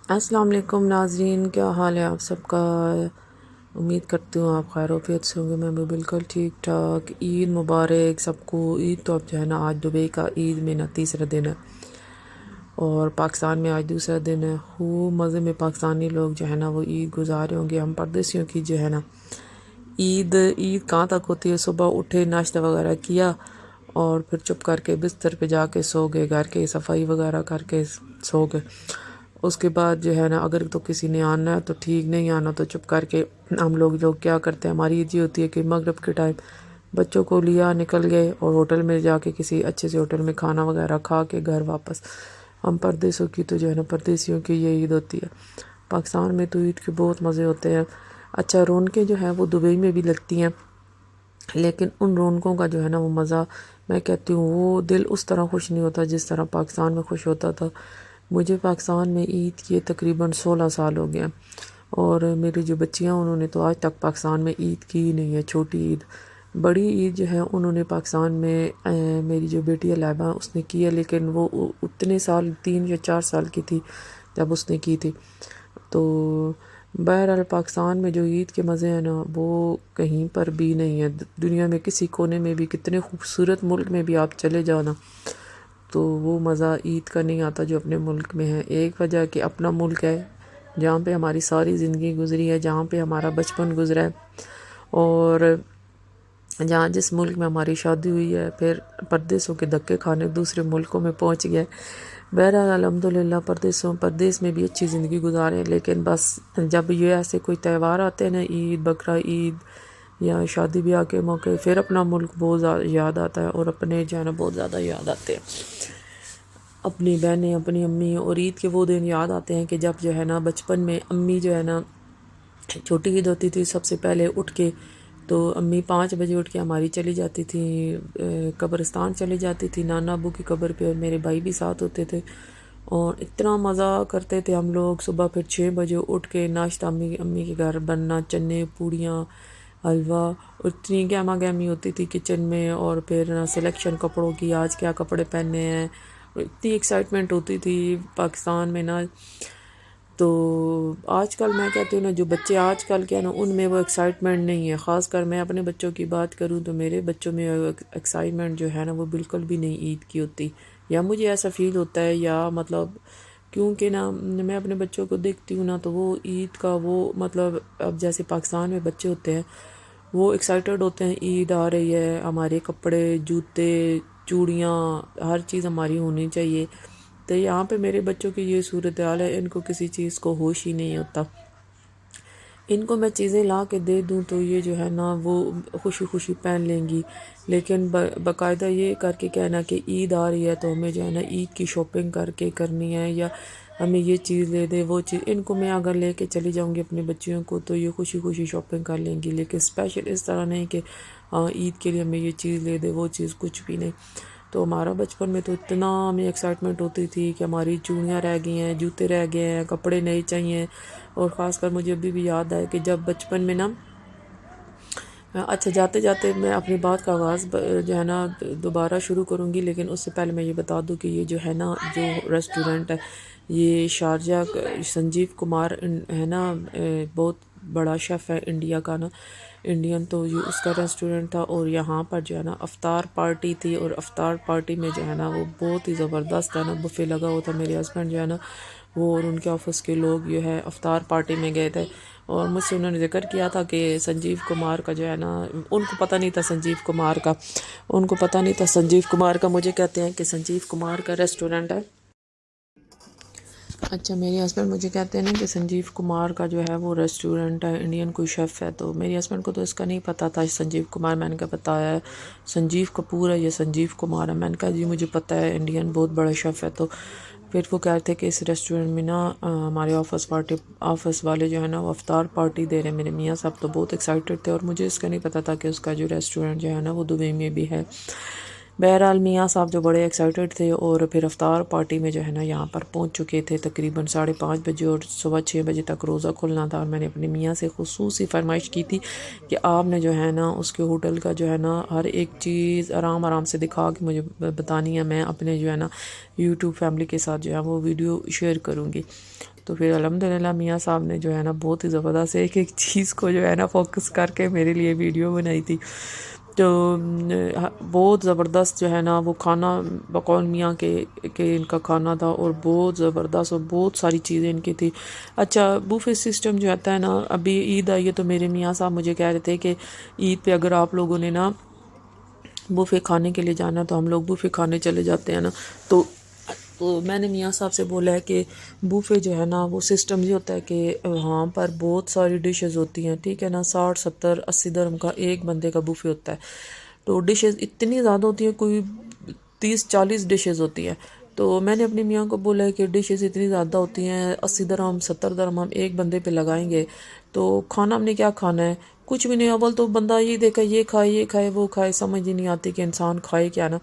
السلام علیکم ناظرین، کیا حال ہے آپ سب کا؟ امید کرتی ہوں آپ خیر وفیت سے ہوں گے۔ میں بھی بالکل ٹھیک ٹھاک۔ عید مبارک سب کو۔ عید تو اب جو ہے نا آج دبئی کا عید میں نا تیسرا دن ہے اور پاکستان میں آج دوسرا دن ہے۔ خوب مزے میں پاکستانی لوگ جو ہے نا وہ عید گزارے ہوں گے۔ ہم پردیسیوں کی جو ہے نا عید کہاں تک ہوتی ہے؟ صبح اٹھے، ناشتہ وغیرہ کیا اور پھر چپ کر کے بستر پہ جا کے سو گئے، گھر کے صفائی وغیرہ کر کے سو گئے۔ اس کے بعد جو ہے نا اگر تو کسی نے آنا ہے تو ٹھیک، نہیں آنا تو چپ کر کے ہم لوگ کیا کرتے ہیں، ہماری عید یہ ہوتی ہے کہ مغرب کے ٹائم بچوں کو لیا، نکل گئے اور ہوٹل میں جا کے کسی اچھے سے ہوٹل میں کھانا وغیرہ کھا کے گھر واپس۔ ہم پردیسوں کی تو جو ہے نا پردیسیوں کی یہ عید ہوتی ہے۔ پاکستان میں تو عید کے بہت مزے ہوتے ہیں۔ اچھا، رونقیں جو ہیں وہ دبئی میں بھی لگتی ہیں، لیکن ان رونقوں کا جو ہے نا وہ مزہ، میں کہتی ہوں وہ دل اس طرح خوش نہیں ہوتا جس طرح پاکستان میں خوش ہوتا تھا۔ مجھے پاکستان میں عید کے تقریباً 16 سال ہو گئے ہیں اور میری جو بچیاں انہوں نے تو آج تک پاکستان میں عید کی ہی نہیں ہے۔ چھوٹی عید، بڑی عید جو ہے انہوں نے پاکستان میں میری جو بیٹی ہے لائبہ اس نے کی ہے، لیکن وہ اتنے سال 3 یا 4 سال کی تھی جب اس نے کی تھی۔ تو بہرحال پاکستان میں جو عید کے مزے ہیں نا وہ کہیں پر بھی نہیں ہے۔ دنیا میں کسی کونے میں بھی، کتنے خوبصورت ملک میں بھی آپ چلے جاؤ نا تو وہ مزہ عید کا نہیں آتا جو اپنے ملک میں ہے۔ ایک وجہ کہ اپنا ملک ہے جہاں پہ ہماری ساری زندگی گزری ہے، جہاں پہ ہمارا بچپن گزرا ہے اور جہاں جس ملک میں ہماری شادی ہوئی ہے، پھر پردیسوں کے دھکے کھانے دوسرے ملکوں میں پہنچ گئے۔ بہرحال الحمدللہ پردیس میں بھی اچھی زندگی گزارے، لیکن بس جب یہ ایسے کوئی تہوار آتے ہیں نا، عید، بقرہ عید یا شادی بیاہ کے موقع، پھر اپنا ملک بہت زیادہ یاد آتا ہے اور اپنے جو ہے نا بہت زیادہ یاد آتے ہیں، اپنی بہنیں، اپنی امی۔ اور عید کے وہ دن یاد آتے ہیں کہ جب جو ہے نا بچپن میں امی جو ہے نا، چھوٹی عید ہوتی تھی سب سے پہلے اٹھ کے تو امی 5 بجے اٹھ کے ہماری چلی جاتی تھی قبرستان چلی جاتی تھی نانا ابو کی قبر پہ، اور میرے بھائی بھی ساتھ ہوتے تھے اور اتنا مزہ کرتے تھے ہم لوگ۔ صبح پھر 6 بجے اٹھ کے ناشتہ امی کے گھر بننا، چنے، پوڑیاں، حلوہ، اتنی گہما گہمی ہوتی تھی کچن میں، اور پھر سلیکشن کپڑوں کی، آج کیا کپڑے پہننے ہیں، اتنی ایکسائٹمنٹ ہوتی تھی پاکستان میں نا۔ تو آج کل میں کہتی ہوں نا جو بچے آج کل کے ہیں نا ان میں وہ ایکسائٹمنٹ نہیں ہے۔ خاص کر میں اپنے بچوں کی بات کروں تو میرے بچوں میں ایکسائٹمنٹ جو ہے نا وہ بالکل بھی نہیں عید کی ہوتی، یا مجھے ایسا فیل ہوتا ہے، یا مطلب کیونکہ نا میں اپنے بچوں کو دیکھتی ہوں نا تو وہ عید کا وہ مطلب، اب جیسے پاکستان میں بچے ہوتے ہیں وہ ایکسائٹڈ ہوتے ہیں عید آ رہی ہے، ہمارے کپڑے، جوتے، چوڑیاں، ہر چیز ہماری ہونی چاہیے۔ تو یہاں پہ میرے بچوں کی یہ صورتحال ہے، ان کو کسی چیز کو ہوش ہی نہیں ہوتا۔ ان کو میں چیزیں لا کے دے دوں تو یہ جو ہے نا وہ خوشی خوشی پہن لیں گی، لیکن باقاعدہ یہ کر کے کہنا کہ عید آ رہی ہے تو ہمیں جو ہے نا عید کی شاپنگ کر کے کرنی ہے، یا ہمیں یہ چیز لے دے، وہ چیز، ان کو میں اگر لے کے چلی جاؤں گی اپنے بچیوں کو تو یہ خوشی خوشی شاپنگ کر لیں گی، لیکن اسپیشل اس طرح نہیں کہ عید کے لیے ہمیں یہ چیز لے دے، وہ چیز کچھ بھی نہیں۔ تو ہمارا بچپن میں تو اتنا ہمیں ایکسائٹمنٹ ہوتی تھی کہ ہماری چوڑیاں رہ گئی ہیں، جوتے رہ گئے ہیں، کپڑے نہیں چاہیے۔ اور خاص کر مجھے ابھی بھی یاد ہے کہ جب بچپن میں نا، اچھا جاتے جاتے میں اپنی بات کا آغاز جو ہے نا دوبارہ شروع کروں گی، لیکن اس سے پہلے میں یہ بتا دوں کہ یہ جو ہے نا جو ریسٹورنٹ ہے یہ شارجہ سنجیو کمار ہے نا، بہت بڑا شیف ہے انڈیا کا نا، انڈین، تو یہ اس کا ریسٹورنٹ تھا اور یہاں پر جو ہے نا افطار پارٹی تھی، اور افطار پارٹی میں جو ہے نا وہ بہت ہی زبردست ہے نا بفے لگا ہوا تھا۔ میرے ہسبینڈ جو ہے نا وہ اور ان کے آفس کے لوگ جو ہے افطار پارٹی میں گئے تھے اور مجھ سے انہوں نے ذکر کیا تھا کہ سنجیو کمار کا جو ہے نا، ان کو پتہ نہیں تھا سنجیو کمار کا، ان کو پتہ نہیں تھا سنجیو کمار کا، مجھے کہتے ہیں کہ سنجیو کمار کا ریسٹورنٹ ہے۔ اچھا، میرے ہسبینڈ مجھے کہتے ہیں نا کہ سنجیو کمار کا جو ہے وہ ریسٹورنٹ ہے، انڈین کوئی شیف ہے، تو میرے ہسبینڈ کو تو اس کا نہیں پتہ تھا سنجیو کمار، میں نے کہا بتایا ہے سنجیو کپور ہے یا سنجیو کمار ہے، میں نے کہا جی مجھے پتہ ہے انڈین بہت بڑا شیف ہے۔ تو پھر وہ کہہ رہے تھے کہ اس ریسٹورنٹ میں نا ہمارے آفس والے جو ہے نا وہ افطار پارٹی دے رہے ہیں، میرے میاں صاحب تو بہت ایکسائٹڈ تھے، اور مجھے اس کا نہیں پتہ تھا کہ اس کا جو ریسٹورنٹ جو ہے نا وہ دبئی میں بھی ہے۔ بہرحال میاں صاحب جو بڑے ایکسائٹیڈ تھے اور پھر افطار پارٹی میں جو ہے نا یہاں پر پہنچ چکے تھے تقریباً 5:30 بجے، اور صبح 6 بجے تک روزہ کھلنا تھا، اور میں نے اپنے میاں سے خصوصی فرمائش کی تھی کہ آپ نے جو ہے نا اس کے ہوٹل کا جو ہے نا ہر ایک چیز آرام آرام سے دکھا کے مجھے بتانی ہے، میں اپنے جو ہے نا یوٹیوب فیملی کے ساتھ جو ہے وہ ویڈیو شیئر کروں گی۔ تو پھر الحمدللہ میاں صاحب نے جو ہے نا بہت ہی زبردست ایک ایک چیز کو جو ہے نا فوکس کر کے میرے لیے ویڈیو بنائی تھی۔ تو بہت زبردست جو ہے نا وہ کھانا بقول میاں کے کہ ان کا کھانا تھا، اور بہت زبردست اور بہت ساری چیزیں ان کی تھی۔ اچھا بوفے سسٹم جو آتا ہے نا، ابھی عید آئی ہے تو میرے میاں صاحب مجھے کہہ رہے تھے کہ عید پہ اگر آپ لوگوں نے نا بوفے کھانے کے لیے جانا تو ہم لوگ بوفے کھانے چلے جاتے ہیں نا۔ تو میں نے میاں صاحب سے بولا ہے کہ بوفے جو ہے نا وہ سسٹم یہ ہوتا ہے کہ وہاں پر بہت ساری ڈشز ہوتی ہیں، ٹھیک ہے نا، 60 70 80 درہم کا ایک بندے کا بوفے ہوتا ہے۔ تو ڈشز اتنی زیادہ ہوتی ہیں، کوئی 30 40 ڈشز ہوتی ہیں۔ تو میں نے اپنی میاں کو بولا ہے کہ ڈشز اتنی زیادہ ہوتی ہیں، 80 درہم 70 درہم ہم ایک بندے پہ لگائیں گے تو کھانا ہم نے کیا کھانا ہے؟ کچھ بھی نہیں۔ اول تو بندہ یہ دیکھا یہ کھائے وہ کھائے، سمجھ ہی نہیں آتی کہ انسان کھائے کیا نا۔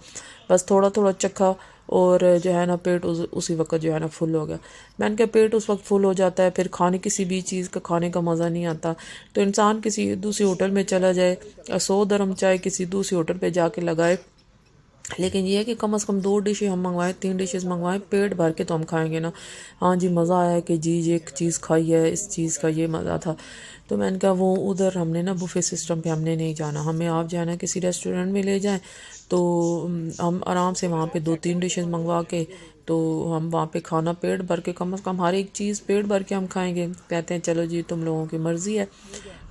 بس تھوڑا تھوڑا چکھا اور جو ہے نا پیٹ اسی وقت جو ہے نا فل ہو گیا۔ میں نے کہا پیٹ اس وقت فل ہو جاتا ہے، پھر کھانے کسی بھی چیز کا کھانے کا مزہ نہیں آتا۔ تو انسان کسی دوسری ہوٹل میں چلا جائے، 100 درہم چاہے کسی دوسری ہوٹل پہ جا کے لگائے، لیکن یہ ہے کہ کم از کم 2 ڈشیں ہم منگوائیں، 3 ڈشز منگوائیں، پیٹ بھر کے تو ہم کھائیں گے نا۔ ہاں جی مزہ آیا کہ جی یہ ایک چیز کھائی ہے، اس چیز کا یہ مزہ تھا۔ تو میں نے کہا وہ ادھر ہم نے نا بوفے سسٹم پہ ہم نے نہیں جانا، ہمیں آپ جو ہے نا کسی ریسٹورنٹ میں لے جائیں تو ہم آرام سے وہاں پہ 2 3 ڈشز منگوا کے تو ہم وہاں پہ کھانا پیٹ بھر کے، کم از کم ہر ایک چیز پیٹ بھر کے ہم کھائیں گے۔ کہتے ہیں چلو جی تم لوگوں کی مرضی ہے۔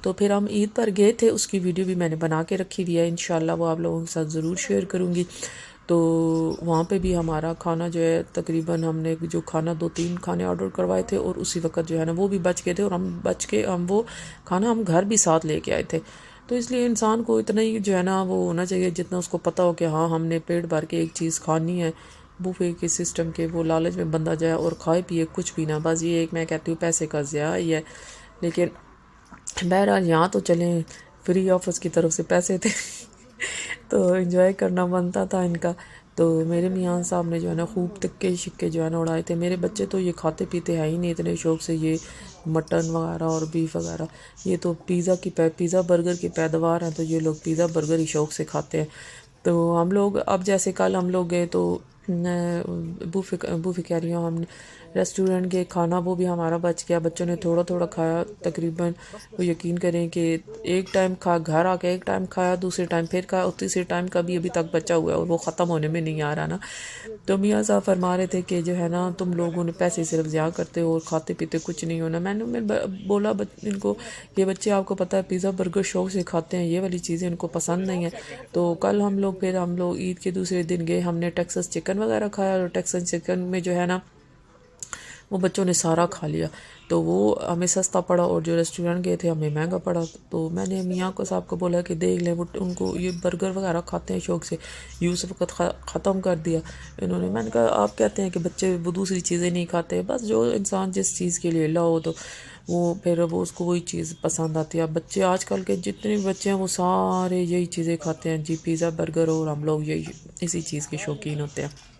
تو پھر ہم عید پر گئے تھے، اس کی ویڈیو بھی میں نے بنا کے رکھی ہوئی ہے، انشاءاللہ وہ آپ لوگوں کے ساتھ ضرور شیئر کروں گی۔ تو وہاں پہ بھی ہمارا کھانا جو ہے تقریباً ہم نے جو کھانا 2 3 کھانے آرڈر کروائے تھے، اور اسی وقت جو ہے نا وہ بھی بچ گئے تھے، اور ہم وہ کھانا ہم گھر بھی ساتھ لے کے آئے تھے۔ تو اس لیے انسان کو اتنا ہی جو ہے نا وہ ہونا چاہیے جتنا اس کو پتہ ہو کہ ہاں ہم نے پیٹ بھر کے ایک چیز کھانی ہے۔ بوفے کے سسٹم کے وہ لالچ میں بندہ جائے اور کھائے پیے کچھ بھی نہ، بس یہ ایک میں کہتی ہوں پیسے کا ضیاع ہی ہے۔ لیکن بہرحال یہاں تو چلیں فری آفس کی طرف سے پیسے تھے تو انجوائے کرنا بنتا تھا ان کا۔ تو میرے میاں صاحب نے جو ہے نا خوب تکے شکے جو ہے نا اڑائے تھے۔ میرے بچے تو یہ کھاتے پیتے ہیں ہی نہیں اتنے شوق سے، یہ مٹن وغیرہ اور بیف وغیرہ، یہ تو پیزا برگر کی پیداوار ہیں، تو یہ لوگ پیزا برگر ہی شوق سے کھاتے ہیں۔ تو ہم لوگ اب جیسے کل ہم لوگ گئے تو بوفے کہہ رہی ہوں، ہم نے ریسٹورنٹ کے کھانا وہ بھی ہمارا بچ گیا، بچوں نے تھوڑا تھوڑا کھایا تقریباً۔ وہ یقین کریں کہ ایک ٹائم گھر آ کے ایک ٹائم کھایا، دوسرے ٹائم پھر کھایا، اور تیسرے ٹائم کا بھی ابھی تک بچا ہوا ہے اور وہ ختم ہونے میں نہیں آ رہا نا۔ تو میاں صاحب فرما رہے تھے کہ جو ہے نا تم لوگوں نے پیسے صرف ضیاع کرتے ہو اور کھاتے پیتے کچھ نہیں ہونا۔ میں نے بولا ان کو کہ بچے آپ کو پتہ ہے پیزا برگر شوق سے کھاتے ہیں، یہ والی چیزیں ان کو پسند نہیں ہیں۔ تو کل ہم لوگ عید کے دوسرے دن گئے، ہم نے ٹیکسس چکن وغیرہ کھایا، اور ٹیکسس چکن میں جو ہے نا وہ بچوں نے سارا کھا لیا، تو وہ ہمیں سستا پڑا، اور جو ریسٹورنٹ گئے تھے ہمیں مہنگا پڑا۔ تو میں نے میاں کو صاحب کو بولا کہ دیکھ لیں، وہ ان کو یہ برگر وغیرہ کھاتے ہیں شوق سے، یہ اس وقت ختم کر دیا انہوں نے۔ میں نے کہا آپ کہتے ہیں کہ بچے وہ دوسری چیزیں نہیں کھاتے، بس جو انسان جس چیز کے لیے لاؤ تو وہ پھر وہ اس کو وہی چیز پسند آتی ہے۔ اب بچے آج کل کے جتنے بھی بچے ہیں وہ سارے یہی چیزیں کھاتے ہیں جی، پیزا برگر، اور ہم لوگ یہی اسی چیز کے شوقین ہوتے ہیں۔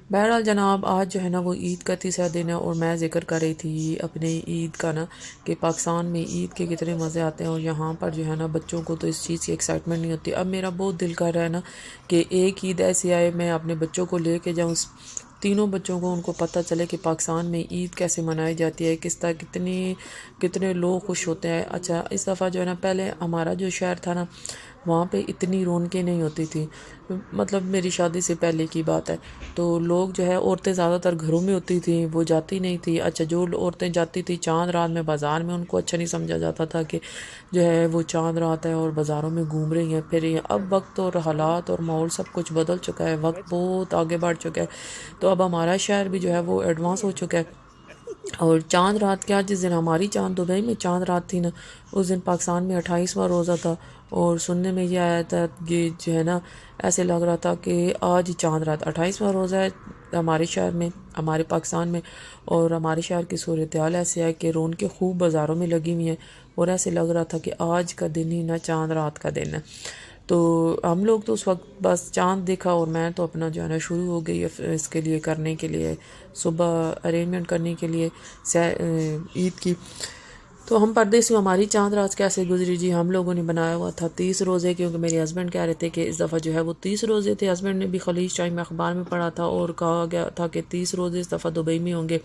بہرحال جناب آج جو ہے نا وہ عید کا تیسرا دن ہے، اور میں ذکر کر رہی تھی اپنے عید کا نا کہ پاکستان میں عید کے کتنے مزے آتے ہیں، اور یہاں پر جو ہے نا بچوں کو تو اس چیز کی ایکسائٹمنٹ نہیں ہوتی۔ اب میرا بہت دل کر رہا ہے نا کہ ایک عید ایسی آئے میں اپنے بچوں کو لے کے جاؤں، تینوں بچوں کو ان کو پتہ چلے کہ پاکستان میں عید کیسے منائی جاتی ہے، کس طرح کتنے لوگ خوش ہوتے ہیں۔ اچھا اس دفعہ جو ہے نا پہلے ہمارا جو شہر تھا نا وہاں پہ اتنی رونقیں نہیں ہوتی تھی، مطلب میری شادی سے پہلے کی بات ہے۔ تو لوگ جو ہے عورتیں زیادہ تر گھروں میں ہوتی تھیں، وہ جاتی نہیں تھی۔ اچھا جو عورتیں جاتی تھیں چاند رات میں بازار میں، ان کو اچھا نہیں سمجھا جاتا تھا کہ جو ہے وہ چاند رات ہے اور بازاروں میں گھوم رہی ہیں پھر اب وقت اور حالات اور ماحول سب کچھ بدل چکا ہے، وقت بہت آگے بڑھ چکا ہے، تو اب ہمارا شہر بھی جو ہے وہ ایڈوانس ہو چکا ہے۔ اور چاند رات کیا، جس دن ہماری چاند دبئی میں چاند رات تھی نا اس دن پاکستان میں 28واں روزہ تھا، اور سننے میں یہ آیا تھا کہ جو ہے نا ایسے لگ رہا تھا کہ آج ہی چاند رات 28واں روزہ ہے ہمارے شہر میں، ہمارے پاکستان میں۔ اور ہمارے شہر کی صورتحال ایسے ہے کہ رونقیں خوب بازاروں میں لگی ہوئی ہیں، اور ایسے لگ رہا تھا کہ آج کا دن ہی نا چاند رات کا دن ہے۔ تو ہم لوگ تو اس وقت بس چاند دیکھا اور میں تو اپنا جو ہے نا شروع ہو گئی اس کے لیے کرنے کے لیے، صبح ارینجمنٹ کرنے کے لیے عید کی۔ تو ہم پردے سے ہماری چاند رات کیسے گزری جی، ہم لوگوں نے بنایا ہوا تھا 30 روزے، کیونکہ میرے ہسبینڈ کہہ رہے تھے کہ اس دفعہ جو ہے وہ 30 روزے تھے۔ ہسبینڈ نے بھی خلیج ٹائم میں اخبار میں پڑھا تھا اور کہا گیا تھا کہ 30 روزے اس دفعہ دبئی میں ہوں گے۔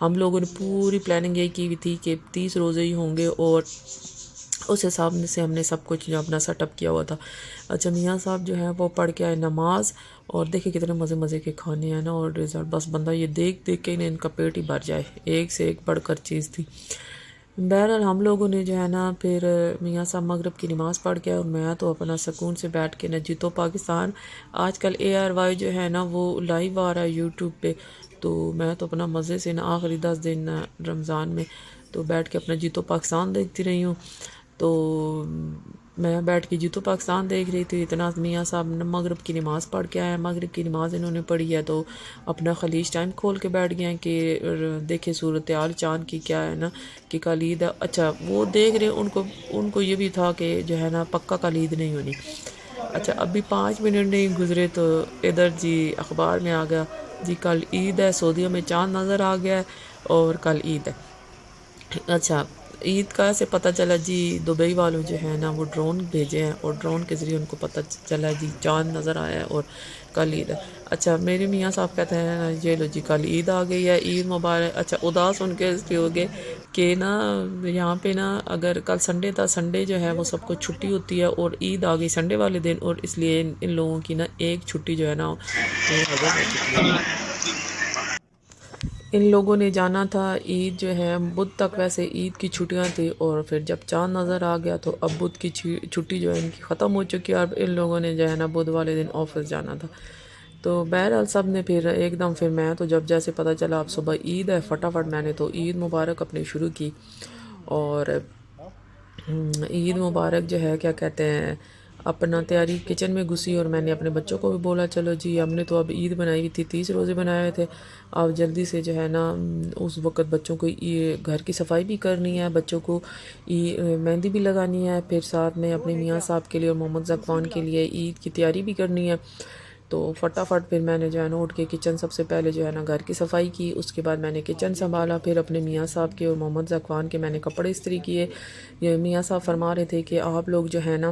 ہم لوگوں نے پوری پلاننگ یہی کی ہوئی تھی کہ 30 روزے ہی ہوں گے، اور اس حساب سے ہم نے سب کچھ جو اپنا سیٹ اپ کیا ہوا تھا۔ اچھا میاں صاحب جو ہیں وہ پڑھ کے آئے نماز، اور دیکھیں کتنے مزے مزے کے کھانے ہیں نا، اور ریزلٹ بس بندہ یہ دیکھ دیکھ کے ان کا پیٹ ہی بھر جائے، ایک سے ایک بڑھ کر چیز تھی۔ بہرحال ہم لوگوں نے جو ہے نا پھر میاں صاحب مغرب کی نماز پڑھ کے، اور میں تو اپنا سکون سے بیٹھ کے نا جیتو پاکستان، آج کل ARY جو ہے نا وہ لائیو آ رہا ہے یوٹیوب پہ، تو میں تو اپنا مزے سے نا آخری 10 دن رمضان میں تو بیٹھ کے اپنا جیتو پاکستان دیکھتی رہی ہوں۔ تو میں بیٹھ کے جیتو پاکستان دیکھ رہی تھی، اتنا میاں صاحب مغرب کی نماز پڑھ کے آئے، مغرب کی نماز انہوں نے پڑھی ہے تو اپنا خلیج ٹائم کھول کے بیٹھ گئے ہیں کہ دیکھیں صورتحال چاند کی کیا ہے نا کہ کل عید ہے۔ اچھا وہ دیکھ رہے، ان کو یہ بھی تھا کہ جو ہے نا پکا کل عید نہیں ہونی۔ اچھا ابھی 5 منٹ نہیں گزرے تو ادھر جی اخبار میں آ گیا جی کل عید ہے، سعودیہ میں چاند نظر آ گیا ہے اور کل عید ہے۔ اچھا عید کا سے پتہ چلا جی دبئی والوں جو ہے نا وہ ڈرون بھیجے ہیں، اور ڈرون کے ذریعے ان کو پتہ چلا جی چاند نظر آیا ہے اور کل عید ہے۔ اچھا میرے میاں صاحب کہتے ہیں یہ لو جی کل عید آ گئی ہے، عید مبارک۔ اچھا اداس ان کے اس پہ ہو گئے کہ نا یہاں پہ نا اگر کل سنڈے تھا، سنڈے جو ہے وہ سب کو چھٹی ہوتی ہے، اور عید آ گئی سنڈے والے دن، اور اس لیے ان لوگوں کی نا ایک چھٹی جو ہے نا وہ ختم ہو چکی ہے۔ ان لوگوں نے جانا تھا عید جو ہے بدھ تک، ویسے عید کی چھٹیاں تھی، اور پھر جب چاند نظر آ گیا تو اب بدھ کی چھٹی جو ہے ان کی ختم ہو چکی ہے، اب ان لوگوں نے جو ہے نا بدھ والے دن آفس جانا تھا۔ تو بہرحال سب نے پھر ایک دم، پھر میں تو جب جیسے پتہ چلا اب صبح عید ہے، فٹافٹ میں نے تو عید مبارک اپنی شروع کی، اور عید مبارک جو ہے کیا کہتے ہیں اپنا تیاری کچن میں گھسی، اور میں نے اپنے بچوں کو بھی بولا چلو جی ہم نے تو اب عید بنائی ہوئی تھی، 30 روزے بنائے ہوئے تھے، اب جلدی سے جو ہے نا اس وقت بچوں کو گھر کی صفائی بھی کرنی ہے، بچوں کو مہندی بھی لگانی ہے، پھر ساتھ میں اپنے میاں صاحب کے لیے اور محمد ذکوان کے لیے عید کی تیاری بھی کرنی ہے۔ تو فٹافٹ پھر میں نے جو ہے نا اٹھ کے کچن سب سے پہلے جو ہے نا گھر کی صفائی کی، اس کے بعد میں نے کچن سنبھالا، پھر اپنے میاں صاحب کے اور محمد ذکوان کے میں نے کپڑے استری کیے۔ یہ میاں صاحب فرما رہے تھے کہ آپ لوگ جو ہے نا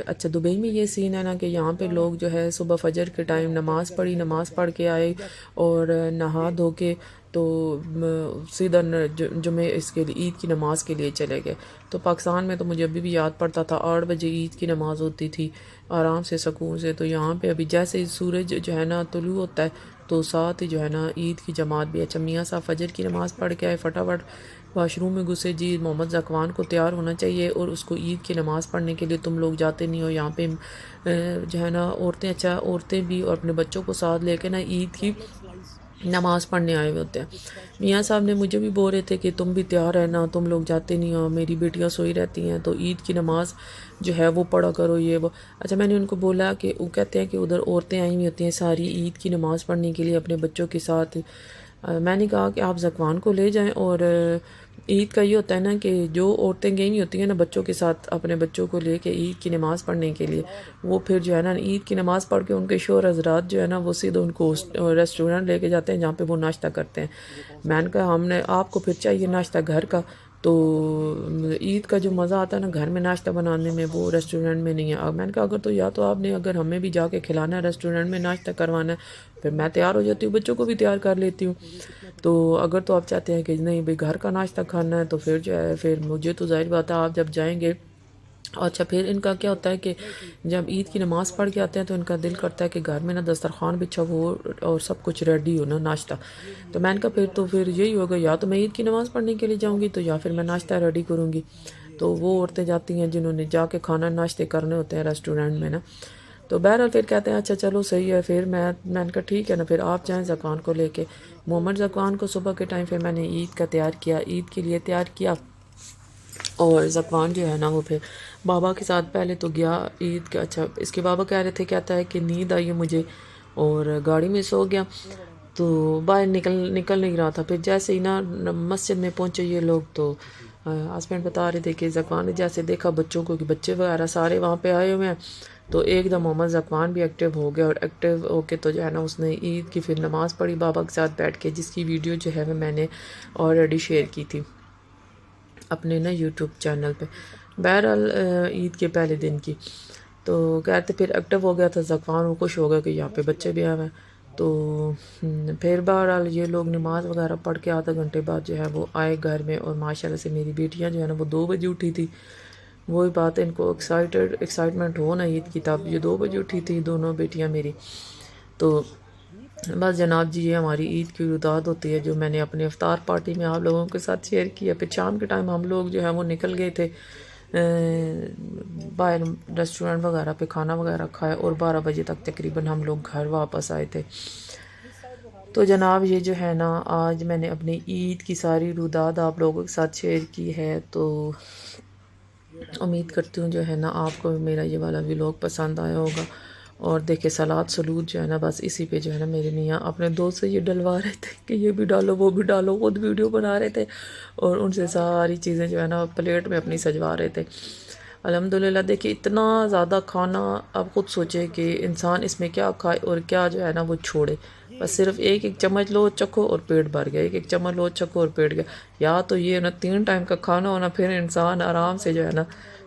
اچھا دبئی میں یہ سین ہے نا کہ یہاں پہ لوگ جو ہے صبح فجر کے ٹائم نماز پڑھی، نماز پڑھ کے آئے اور نہا دھو کے تو سیدھا جمعہ اس کے لیے عید کی نماز کے لیے چلے گئے۔ تو پاکستان میں تو مجھے ابھی بھی یاد پڑتا تھا 8 بجے عید کی نماز ہوتی تھی آرام سے سکون سے، تو یہاں پہ ابھی جیسے ہی سورج جو ہے نا طلوع ہوتا ہے تو ساتھ ہی جو ہے نا عید کی جماعت بھی۔ اچھا میاں صاحب فجر کی نماز پڑھ کے آئے، فٹافٹ واش روم میں گھسے جی محمد ذکوان کو تیار ہونا چاہیے اور اس کو عید کی نماز پڑھنے کے لیے تم لوگ جاتے نہیں ہو یہاں پہ جو ہے نا عورتیں، اچھا عورتیں بھی اور اپنے بچوں کو ساتھ لے کے نا عید کی نماز پڑھنے آئے ہوئے ہوتے ہیں۔ میاں صاحب نے مجھے بھی بول رہے تھے کہ تم بھی تیار رہنا، تم لوگ جاتے نہیں ہو، میری بیٹیاں سوئی رہتی ہیں تو عید کی نماز جو ہے وہ پڑھا کرو یہ وہ۔ اچھا میں نے ان کو بولا کہ وہ کہتے ہیں کہ ادھر عورتیں آئی ہوئی ہوتی ہیں ساری عید کی نماز پڑھنے کے لیے اپنے بچوں کے ساتھ۔ میں نے کہا کہ آپ ذکوان کو لے جائیں، اور عید کا یہ ہوتا ہے نا کہ جو عورتیں گئی ہوئی ہوتی ہیں نا بچوں کے ساتھ اپنے بچوں کو لے کے عید کی نماز پڑھنے کے لیے، وہ پھر جو ہے نا عید کی نماز پڑھ کے ان کے شوہر حضرات جو ہے نا وہ سیدھا ان کو ریسٹورنٹ لے کے جاتے ہیں جہاں پہ وہ ناشتہ کرتے ہیں۔ میں نے کہا ہم نے آپ کو پھر چاہیے ناشتہ گھر کا، تو عید کا جو مزہ آتا ہے نا گھر میں ناشتہ بنانے میں وہ ریسٹورنٹ میں نہیں ہے۔ میں نے کہا اگر تو یا تو آپ نے اگر ہمیں بھی جا کے کھلانا ہے ریسٹورنٹ میں ناشتہ کروانا ہے پھر میں تیار ہو جاتی ہوں، بچوں کو بھی تیار کر لیتی ہوں۔ تو اگر تو آپ چاہتے ہیں کہ نہیں بھئی گھر کا ناشتہ کھانا ہے تو پھر جو ہے پھر مجھے تو ظاہر بات ہے آپ جب جائیں گے۔ اچھا پھر ان کا کیا ہوتا ہے کہ جب عید کی نماز پڑھ کے آتے ہیں تو ان کا دل کرتا ہے کہ گھر میں نا دسترخوان بچھا ہو اور سب کچھ ریڈی ہو نا ناشتہ۔ تو میں نے کہا پھر تو پھر یہی ہوگا، یا تو میں عید کی نماز پڑھنے کے لیے جاؤں گی تو یا پھر میں ناشتہ ریڈی کروں گی۔ تو وہ عورتیں جاتی ہیں جنہوں نے جا کے کھانا ناشتے کرنے ہوتے ہیں ریسٹورنٹ میں نا۔ تو بہرحال پھر کہتے ہیں اچھا چلو صحیح ہے، پھر میں نے کہا ٹھیک ہے نا پھر آپ جائیں ذکوان کو لے کے۔ محمد ذکوان کو صبح کے ٹائم پھر میں نے عید کا تیار کیا، عید کے لیے تیار کیا، اور ذکوان جو ہے نا وہ پھر بابا کے ساتھ پہلے تو گیا عید کا۔ اچھا اس کے بابا کہہ رہے تھے کہتا ہے کہ نیند آئی ہے مجھے اور گاڑی میں سو گیا تو باہر نکل نہیں رہا تھا۔ پھر جیسے ہی نا مسجد میں پہنچے یہ لوگ تو ہسبینڈ بتا رہے تھے کہ ذکوان نے جیسے دیکھا بچوں کو کہ بچے وغیرہ سارے وہاں پہ آئے ہوئے ہیں تو ایک دم محمد ذکوان بھی ایکٹیو ہو گیا، اور ایکٹیو ہو کے تو جو ہے نا اس نے عید کی پھر نماز پڑھی بابا کے ساتھ بیٹھ کے، جس کی ویڈیو جو ہے وہ میں نے آلریڈی شیئر کی تھی اپنے نا یوٹیوب چینل پہ، بہرحال عید کے پہلے دن کی۔ تو کہتے پھر ایکٹیو ہو گیا تھا ذکوان، وہ خوش ہو گیا کہ یہاں پہ بچے بھی آئے ہوئے ہیں۔ تو پھر بہرحال یہ لوگ نماز وغیرہ پڑھ کے آدھا گھنٹے بعد جو ہے وہ آئے گھر میں، اور ماشاءاللہ سے میری بیٹیاں جو ہے نا وہ 2 بجے اٹھی تھی۔ وہی بات ہے، ان کو ایکسائٹمنٹ ہو نا عید کی، تب یہ 2 بجے اٹھی تھی دونوں بیٹیاں میری۔ تو بس جناب جی، یہ ہماری عید کی رویداد ہوتی ہے جو میں نے اپنے افطار پارٹی میں آپ لوگوں کے ساتھ شیئر کیا۔ پھر شام کے ٹائم ہم لوگ جو ہے وہ نکل گئے تھے باہر ریسٹورنٹ وغیرہ پہ کھانا وغیرہ کھائے، اور 12 بجے تک تقریباً ہم لوگ گھر واپس آئے تھے۔ تو جناب یہ جو ہے نا آج میں نے اپنی عید کی ساری رویداد آپ لوگوں کے ساتھ شیئر کی ہے، تو امید کرتی ہوں جو ہے نا آپ کو میرا یہ والا ولاگ پسند آیا ہوگا۔ اور دیکھیں سلاد سلود جو ہے نا بس اسی پہ جو ہے نا میرے میاں اپنے دوست سے یہ ڈلوا رہے تھے کہ یہ بھی ڈالو وہ بھی ڈالو، خود ویڈیو بنا رہے تھے اور ان سے ساری چیزیں جو ہے نا پلیٹ میں اپنی سجوا رہے تھے۔ الحمدللہ دیکھیں اتنا زیادہ کھانا، اب خود سوچے کہ انسان اس میں کیا کھائے اور کیا جو ہے نا وہ چھوڑے۔ بس صرف ایک چمچ لو چکھو اور پیٹ بھر گیا، ایک چمچ لو چکھو اور پیٹ گیا۔ یا تو یہ نا 3 ٹائم کا کھانا ہونا، پھر انسان آرام سے جو ہے نا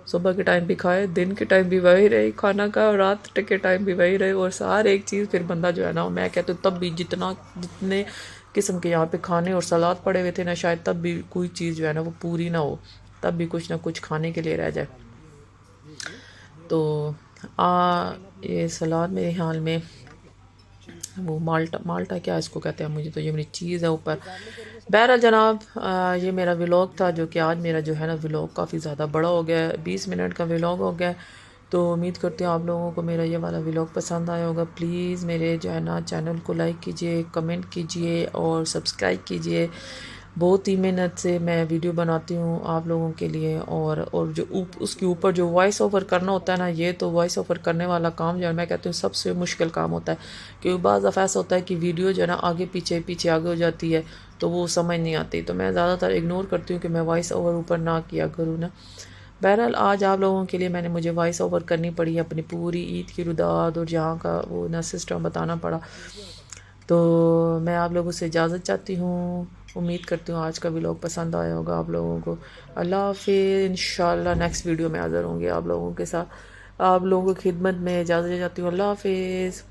صبح کے ٹائم بھی کھائے، دن کے ٹائم بھی وہی رہے کھانا کا، اور رات کے ٹائم بھی وہی رہے، اور سارے ایک چیز پھر بندہ جو ہے نا، میں کہتی ہوں تب بھی جتنے قسم کے یہاں پہ کھانے اور سلاد پڑے ہوئے تھے نا، شاید تب بھی کوئی چیز جو ہے نا وہ پوری نہ ہو، تب بھی کچھ نہ کچھ کھانے کے لیے رہ جائے۔ تو یہ سلاد میرے حال میں وہ مالٹا کیا اس کو کہتے ہیں، مجھے تو یہ میری چیز ہے اوپر۔ بہرحال جناب یہ میرا ولاگ تھا، جو کہ آج میرا جو ہے نا ولاگ کافی زیادہ بڑا ہو گیا ہے، 20 منٹ کا ولاگ ہو گیا ہے۔ تو امید کرتی ہوں آپ لوگوں کو میرا یہ والا ولاگ پسند آیا ہوگا۔ پلیز میرے جو ہے نا چینل کو لائک کیجئے، کمنٹ کیجئے اور سبسکرائب کیجئے۔ بہت ہی محنت سے میں ویڈیو بناتی ہوں آپ لوگوں کے لیے، اور جو اس کے اوپر جو وائس اوور کرنا ہوتا ہے نا، یہ تو وائس اوور کرنے والا کام جو ہے میں کہتی ہوں سب سے مشکل کام ہوتا ہے، کیونکہ بعض دفعہ ایسا ہوتا ہے کہ ویڈیو جو ہے نا آگے پیچھے آگے ہو جاتی ہے تو وہ سمجھ نہیں آتی، تو میں زیادہ تر اگنور کرتی ہوں کہ میں وائس اوور اوپر نہ کیا کروں نا۔ بہرحال آج آپ لوگوں کے لیے مجھے وائس اوور کرنی پڑی اپنی پوری عید کی رویداد اور جہاں کا وہ نا سسٹم بتانا پڑا۔ تو میں آپ لوگوں سے اجازت چاہتی ہوں، امید کرتی ہوں آج کا ولاگ پسند آیا ہوگا آپ لوگوں کو۔ اللہ حافظ، انشاءاللہ نیکسٹ ویڈیو میں حاضر ہوں گے آپ لوگوں کے ساتھ، آپ لوگوں کی خدمت میں اجازت چاہتی ہوں۔ اللہ حافظ۔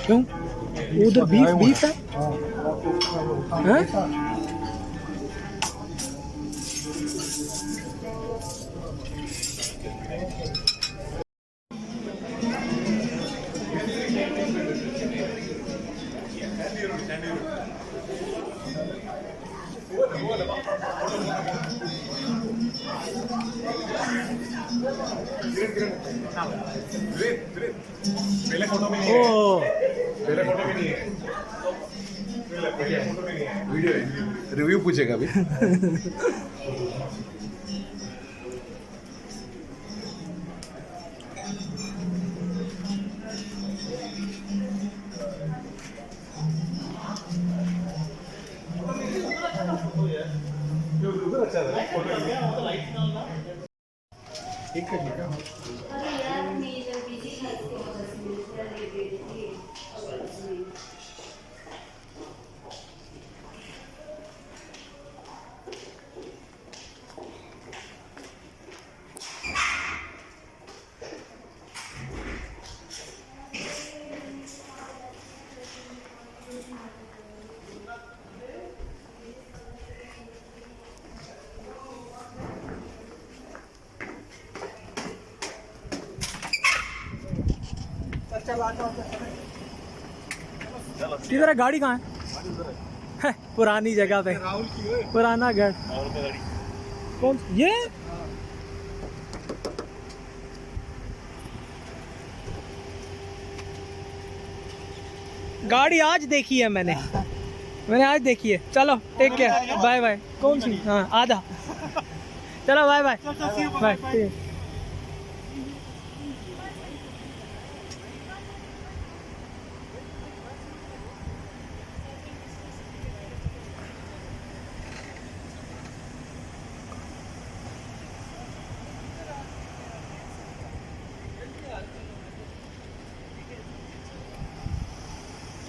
کیوں ادھر بیف ہے؟ ریویو پوچھے گا ابھی۔ ادھر ہے گاڑی کہاں ہے؟ پرانی جگہ پہ، پرانا گھر کون یہ؟ گاڑی آج دیکھی ہے میں نے۔ میں نے آج دیکھی ہے. چلو ٹیک کیئر, بائے بائے. کون سی؟ ہاں آدھا. چلو بائے بائے. بائے.